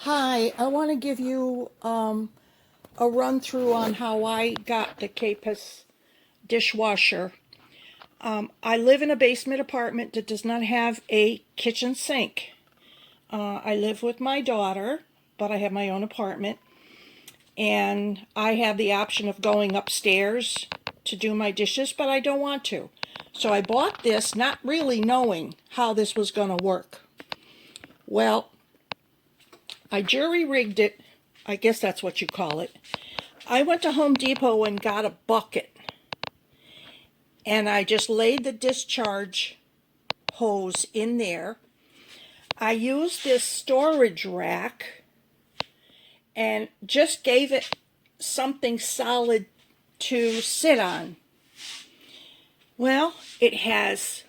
Hi, I want to give you a run through on how I got the Capus dishwasher. I live in a basement apartment that does not have a kitchen sink. I live with my daughter, but I have my own apartment, and I have the option of going upstairs to do my dishes, but I don't want to. So I bought this not really knowing how this was going to work. Well, I jury-rigged it. I guess that's what you call it. I went to Home Depot and got a bucket, and I just laid the discharge hose in there. I used this storage rack and just gave it something solid to sit on. Well, it has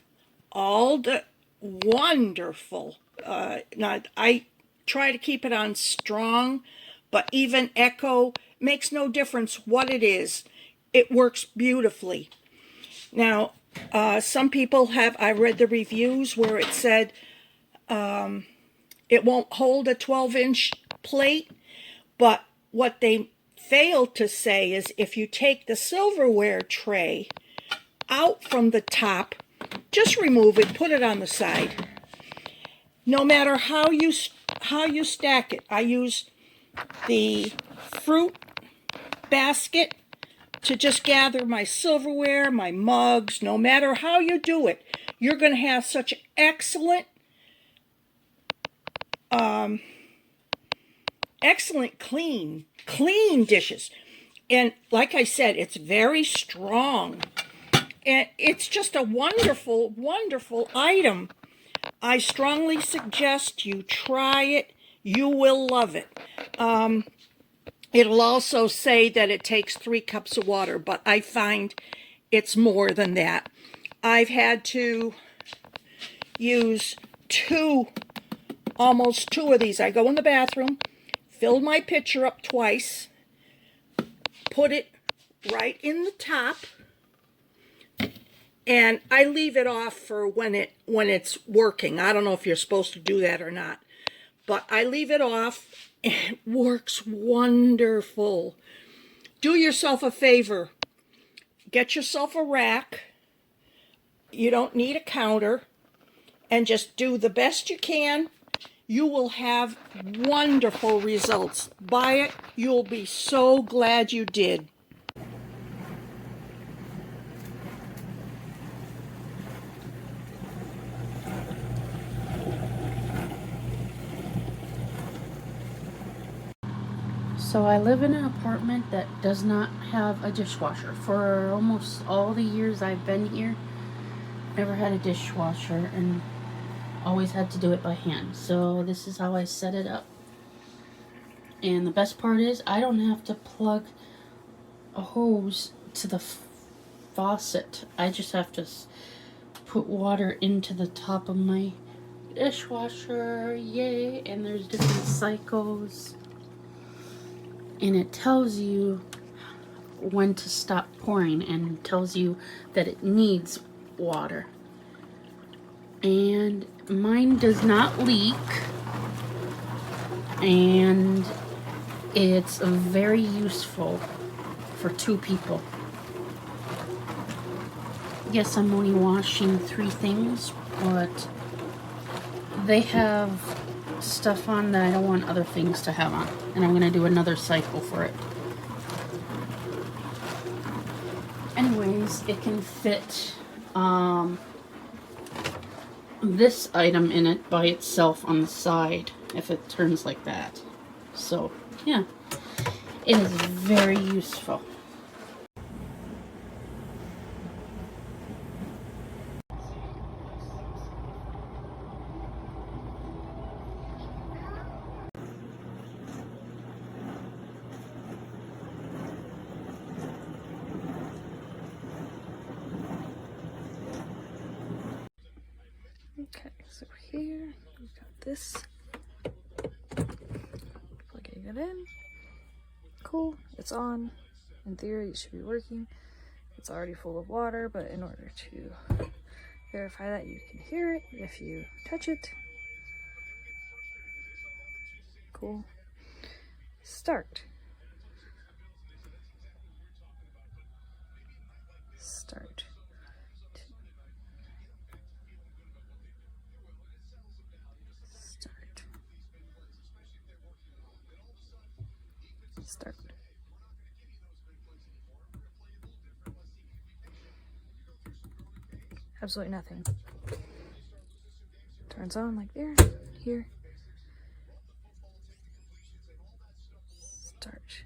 all the wonderful, now I try to keep it on strong, but even echo makes no difference what it is. It works beautifully. Now, some people have, I read the reviews where it said it won't hold a 12-inch plate, but what they failed to say is if you take the silverware tray out from the top, just remove it, put it on the side. No matter how you stack it, I use the fruit basket to just gather my silverware, my mugs. No matter how you do it, you're going to have such excellent clean dishes. And like I said, it's very strong, and it's just a wonderful item. I strongly suggest you try it. You will love it. It'll also say that it takes 3 cups of water, but I find it's more than that. I've had to use almost two of these. I go in the bathroom, fill my pitcher up twice, put it right in the top, and I leave it off for when it's working. I don't know if you're supposed to do that or not, but I leave it off. It works wonderful. Do yourself a favor. Get yourself a rack. You don't need a counter. And just do the best you can. You will have wonderful results. Buy it. You'll be so glad you did. So I live in an apartment that does not have a dishwasher. For almost all the years I've been here, never had a dishwasher and always had to do it by hand. So this is how I set it up. And the best part is I don't have to plug a hose to the faucet. I just have to put water into the top of my dishwasher. Yay! And there's different cycles. And it tells you when to stop pouring and tells you that it needs water. And mine does not leak, and it's very useful for 2 people. Yes, I'm only washing 3 things, but they have stuff on that I don't want other things to have on, and I'm going to do another cycle for it. Anyways, it can fit this item in it by itself on the side if it turns like that. So yeah, it is very useful. Okay, so here we've got this, plugging it in. Cool, it's on. In theory, it should be working. It's already full of water, but in order to verify that, you can hear it if you touch it. Cool. Start. Start. Start. Start. Absolutely nothing. Turns on like there, here. Start.